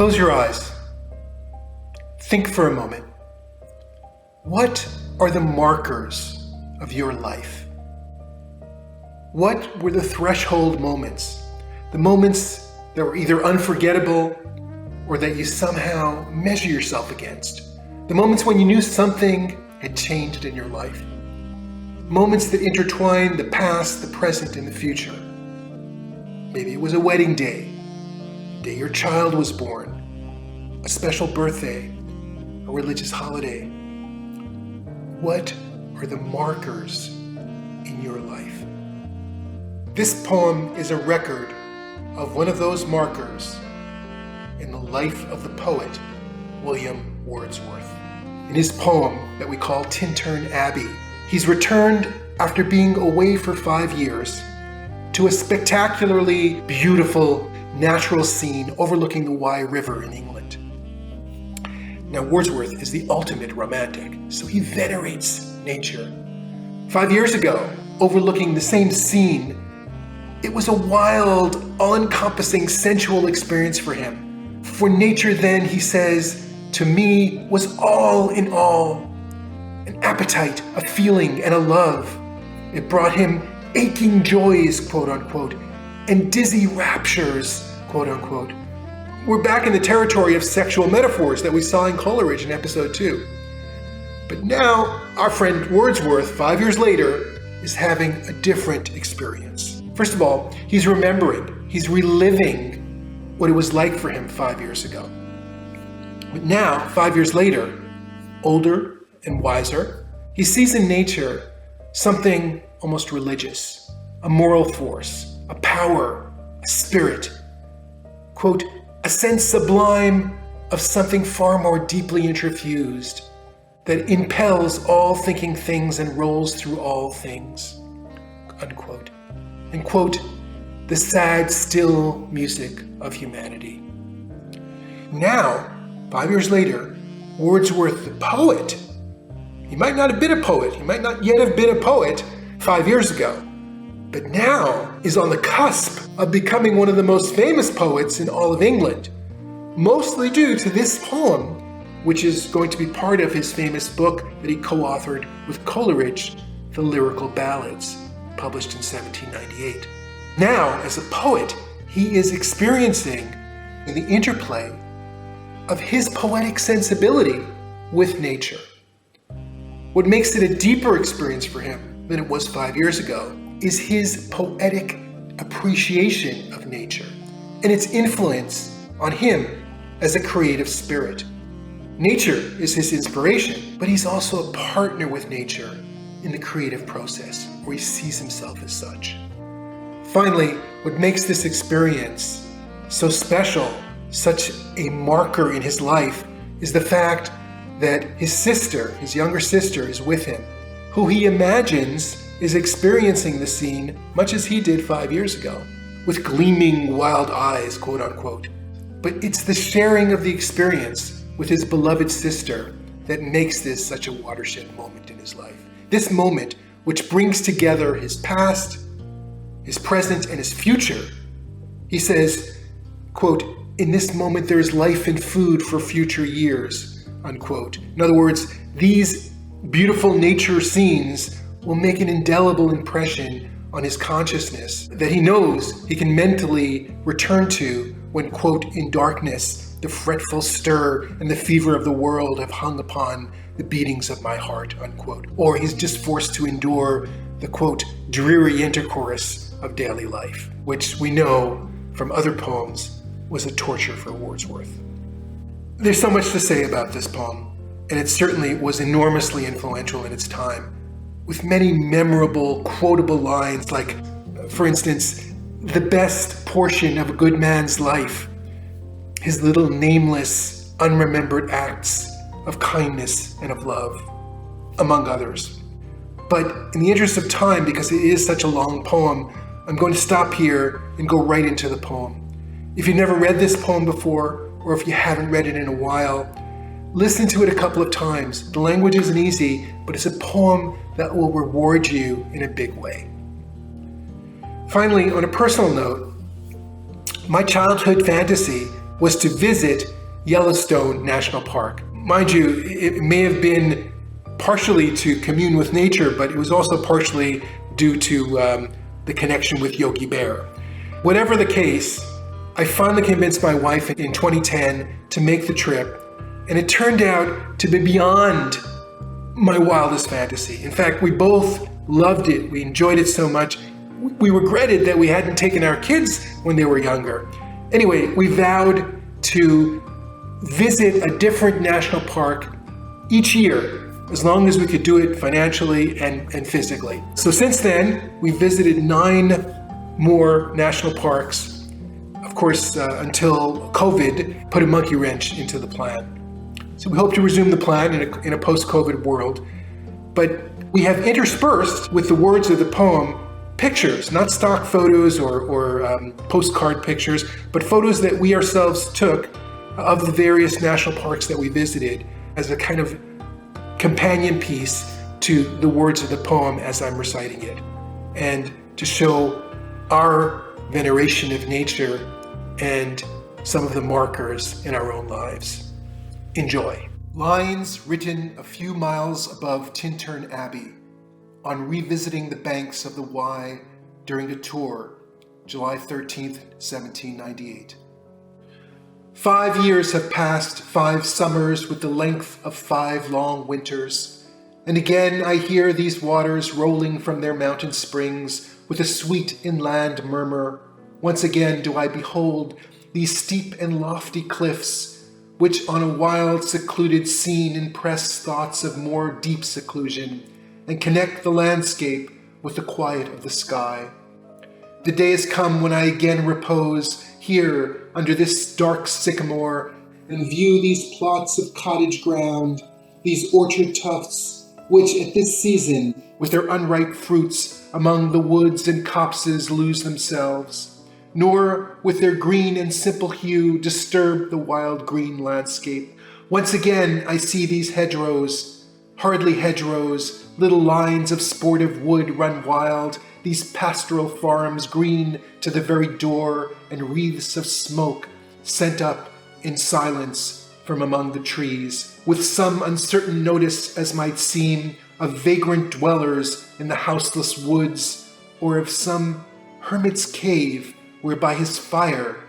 Close your eyes. Think for a moment. What are the markers of your life? What were the threshold moments? The moments that were either unforgettable or that you somehow measure yourself against. The moments when you knew something had changed in your life. Moments that intertwine the past, the present, and the future. Maybe it was a wedding day, the day your child was born, a special birthday, a religious holiday. What are the markers in your life? This poem is a record of one of those markers in the life of the poet William Wordsworth. In his poem that we call Tintern Abbey, he's returned after being away for 5 years to a spectacularly beautiful natural scene overlooking the Wye River in England. Now, Wordsworth is the ultimate romantic, so he venerates nature. 5 years ago, overlooking the same scene, it was a wild, all-encompassing, sensual experience for him. For nature then, he says, to me was all in all, an appetite, a feeling, and a love. It brought him aching joys, quote unquote, and dizzy raptures, quote unquote. We're back in the territory of sexual metaphors that we saw in Coleridge in episode 2. But now, our friend Wordsworth, 5 years later, is having a different experience. First of all, he's remembering, he's reliving what it was like for him 5 years ago. But now, 5 years later, older and wiser, he sees in nature something almost religious, a moral force, a power, a spirit, quote, a sense sublime of something far more deeply interfused that impels all thinking things and rolls through all things, unquote. And quote, the sad, still music of humanity. Now, 5 years later, Wordsworth the poet, he might not have been a poet, he might not yet have been a poet 5 years ago, but now is on the cusp of becoming one of the most famous poets in all of England, mostly due to this poem, which is going to be part of his famous book that he co-authored with Coleridge, The Lyrical Ballads, published in 1798. Now, as a poet, he is experiencing the interplay of his poetic sensibility with nature. What makes it a deeper experience for him than it was 5 years ago is his poetic appreciation of nature and its influence on him as a creative spirit. Nature is his inspiration, but he's also a partner with nature in the creative process, where he sees himself as such. Finally, what makes this experience so special, such a marker in his life, is the fact that his sister, his younger sister, is with him, who he imagines is experiencing the scene much as he did 5 years ago, with gleaming wild eyes, quote unquote. But it's the sharing of the experience with his beloved sister that makes this such a watershed moment in his life. This moment, which brings together his past, his present, and his future. He says, quote, in this moment there is life and food for future years, unquote. In other words, these beautiful nature scenes will make an indelible impression on his consciousness that he knows he can mentally return to when, quote, in darkness, the fretful stir and the fever of the world have hung upon the beatings of my heart, unquote. Or he's just forced to endure the, quote, dreary intercourse of daily life, which we know from other poems was a torture for Wordsworth. There's so much to say about this poem, and it certainly was enormously influential in its time, with many memorable, quotable lines like, for instance, the best portion of a good man's life, his little nameless, unremembered acts of kindness and of love, among others. But in the interest of time, because it is such a long poem, I'm going to stop here and go right into the poem. If you've never read this poem before, or if you haven't read it in a while, listen to it a couple of times. The language isn't easy, but it's a poem that will reward you in a big way. Finally, on a personal note, my childhood fantasy was to visit Yellowstone National Park. Mind you, it may have been partially to commune with nature, but it was also partially due to the connection with Yogi Bear. Whatever the case, I finally convinced my wife in 2010 to make the trip, and it turned out to be beyond my wildest fantasy. In fact, we both loved it. We enjoyed it so much. We regretted that we hadn't taken our kids when they were younger. Anyway, we vowed to visit a different national park each year, as long as we could do it financially and physically. So since then, we visited 9 more national parks, of course, until COVID put a monkey wrench into the plan. So we hope to resume the plan in a post-COVID world, but we have interspersed with the words of the poem pictures, not stock photos or postcard pictures, but photos that we ourselves took of the various national parks that we visited as a kind of companion piece to the words of the poem as I'm reciting it, and to show our veneration of nature and some of the markers in our own lives. Enjoy. Lines written a few miles above Tintern Abbey on revisiting the banks of the Wye during a tour, July 13th, 1798. 5 years have passed, 5 summers with the length of 5 long winters, and again I hear these waters rolling from their mountain springs with a sweet inland murmur. Once again do I behold these steep and lofty cliffs, which on a wild, secluded scene impress thoughts of more deep seclusion, and connect the landscape with the quiet of the sky. The day has come when I again repose here under this dark sycamore, and view these plots of cottage ground, these orchard tufts, which at this season, with their unripe fruits, among the woods and copses lose themselves, nor with their green and simple hue disturb the wild green landscape. Once again I see these hedgerows, hardly hedgerows, little lines of sportive wood run wild, these pastoral farms green to the very door, and wreaths of smoke sent up in silence from among the trees, with some uncertain notice, as might seem, of vagrant dwellers in the houseless woods, or of some hermit's cave where by his fire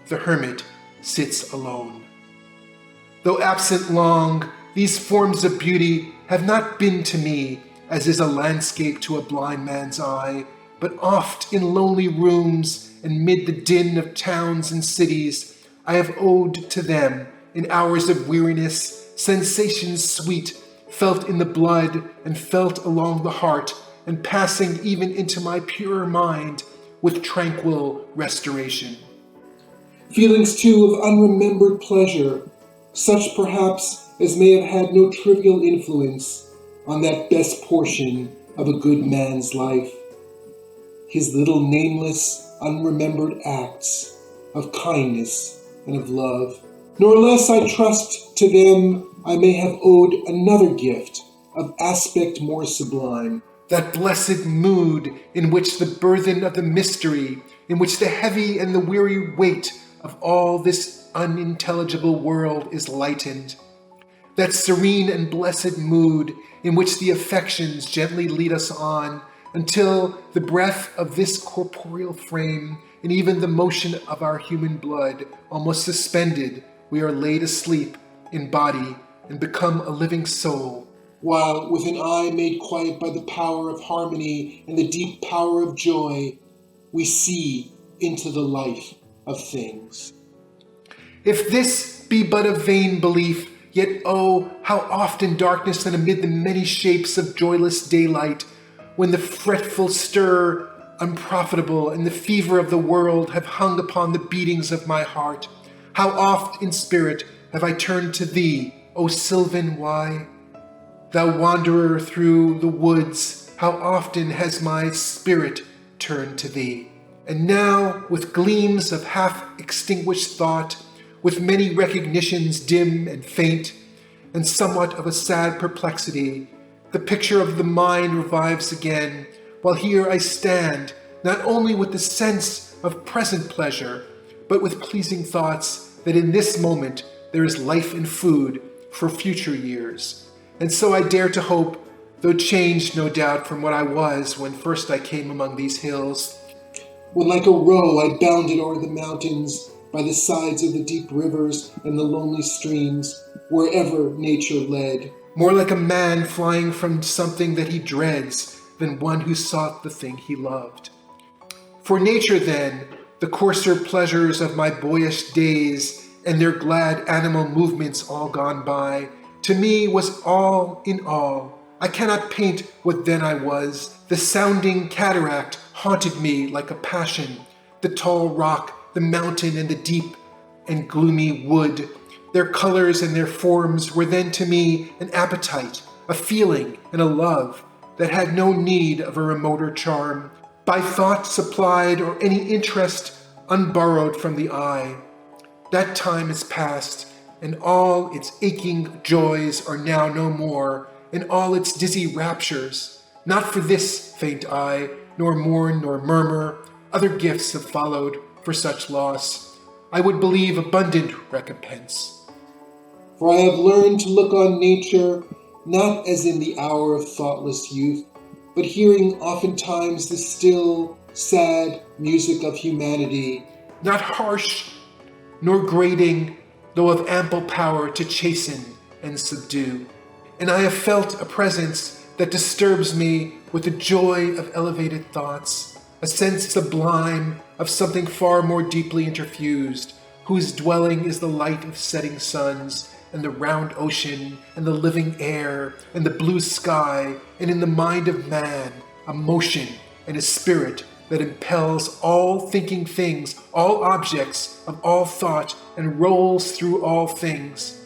the hermit sits alone. Though absent long, these forms of beauty have not been to me as is a landscape to a blind man's eye, but oft in lonely rooms and mid the din of towns and cities, I have owed to them, in hours of weariness, sensations sweet, felt in the blood and felt along the heart, and passing even into my purer mind, with tranquil restoration. Feelings too of unremembered pleasure, such perhaps as may have had no trivial influence on that best portion of a good man's life, his little nameless, unremembered acts of kindness and of love. Nor less I trust to them I may have owed another gift of aspect more sublime, that blessed mood in which the burthen of the mystery, in which the heavy and the weary weight of all this unintelligible world is lightened, that serene and blessed mood in which the affections gently lead us on until the breath of this corporeal frame and even the motion of our human blood almost suspended, we are laid asleep in body and become a living soul, while with an eye made quiet by the power of harmony and the deep power of joy, we see into the life of things. If this be but a vain belief, yet oh, how often darkness and amid the many shapes of joyless daylight, when the fretful stir, unprofitable, and the fever of the world have hung upon the beatings of my heart, how oft in spirit have I turned to thee, O sylvan Wye? Thou wanderer through the woods, how often has my spirit turned to thee? And now, with gleams of half-extinguished thought, with many recognitions dim and faint, and somewhat of a sad perplexity, the picture of the mind revives again, while here I stand, not only with the sense of present pleasure, but with pleasing thoughts that in this moment there is life and food for future years. And so I dare to hope, though changed no doubt from what I was when first I came among these hills, when like a roe I bounded o'er the mountains, by the sides of the deep rivers and the lonely streams, wherever nature led, more like a man flying from something that he dreads than one who sought the thing he loved. For nature then, the coarser pleasures of my boyish days and their glad animal movements all gone by, to me was all in all. I cannot paint what then I was. The sounding cataract haunted me like a passion, the tall rock, the mountain and the deep and gloomy wood. Their colors and their forms were then to me an appetite, a feeling and a love that had no need of a remoter charm, by thought supplied or any interest unborrowed from the eye. That time is past, and all its aching joys are now no more, and all its dizzy raptures. Not for this faint eye, nor mourn nor murmur. Other gifts have followed for such loss. I would believe abundant recompense. For I have learned to look on nature, not as in the hour of thoughtless youth, but hearing oftentimes the still, sad music of humanity, not harsh nor grating, though of ample power to chasten and subdue. And I have felt a presence that disturbs me with the joy of elevated thoughts, a sense sublime of something far more deeply interfused, whose dwelling is the light of setting suns, and the round ocean, and the living air, and the blue sky, and in the mind of man, a motion and a spirit that impels all thinking things, all objects of all thought, and rolls through all things.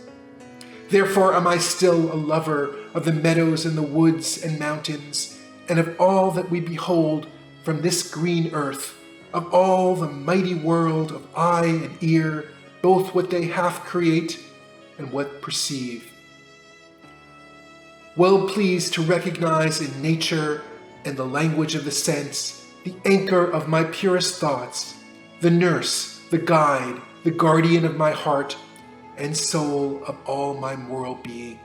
Therefore am I still a lover of the meadows and the woods and mountains, and of all that we behold from this green earth, of all the mighty world of eye and ear, both what they half create and what perceive. Well pleased to recognize in nature and the language of the sense the anchor of my purest thoughts, the nurse, the guide, the guardian of my heart, and soul of all my moral being.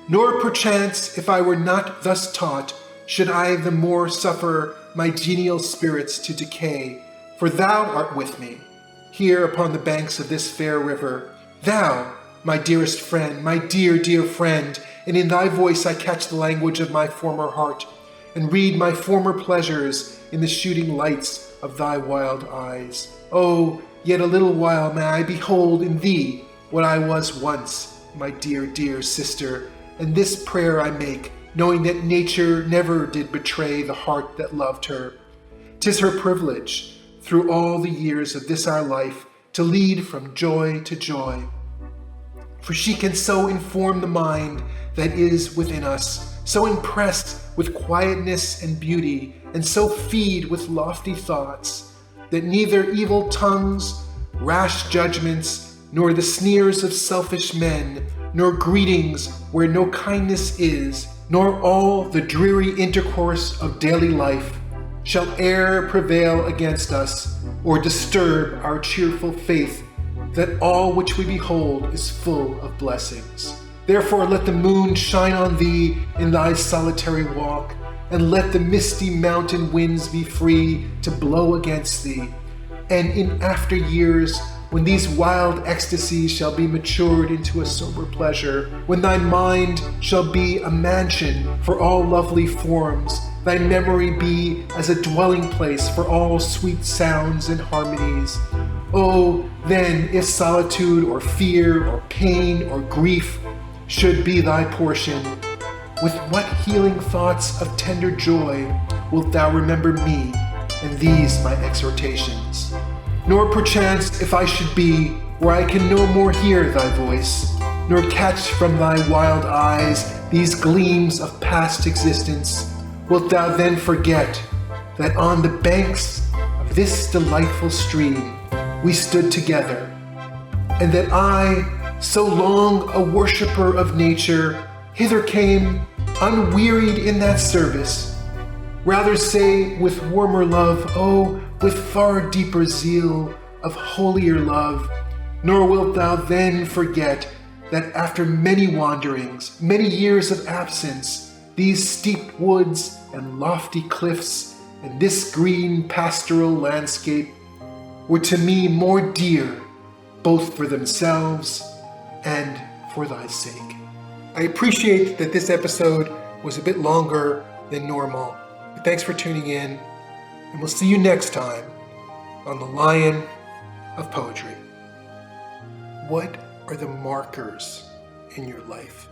Nor perchance, if I were not thus taught, should I the more suffer my genial spirits to decay, for thou art with me, here upon the banks of this fair river, thou, my dearest friend, my dear, dear friend, and in thy voice I catch the language of my former heart, and read my former pleasures in the shooting lights of thy wild eyes. Oh, yet a little while may I behold in thee what I was once, my dear, dear sister, and this prayer I make, knowing that nature never did betray the heart that loved her. 'Tis her privilege, through all the years of this our life, to lead from joy to joy. For she can so inform the mind that is within us, so impressed with quietness and beauty, and so feed with lofty thoughts, that neither evil tongues, rash judgments, nor the sneers of selfish men, nor greetings where no kindness is, nor all the dreary intercourse of daily life, shall e'er prevail against us, or disturb our cheerful faith that all which we behold is full of blessings. Therefore let the moon shine on thee in thy solitary walk, and let the misty mountain winds be free to blow against thee. And in after years, when these wild ecstasies shall be matured into a sober pleasure, when thy mind shall be a mansion for all lovely forms, thy memory be as a dwelling place for all sweet sounds and harmonies. Oh, then, if solitude or fear or pain or grief should be thy portion, with what healing thoughts of tender joy wilt thou remember me and these my exhortations. Nor perchance if I should be where I can no more hear thy voice, nor catch from thy wild eyes these gleams of past existence, wilt thou then forget that on the banks of this delightful stream we stood together, and that I, so long a worshipper of nature, hither came unwearied in that service, rather say with warmer love, oh, with far deeper zeal of holier love, Nor wilt thou then forget that after many wanderings, many years of absence, these steep woods and lofty cliffs and this green pastoral landscape were to me more dear, both for themselves and for thy sake. I appreciate that this episode was a bit longer than normal. But thanks for tuning in, and we'll see you next time on The Lion of Poetry. What are the markers in your life?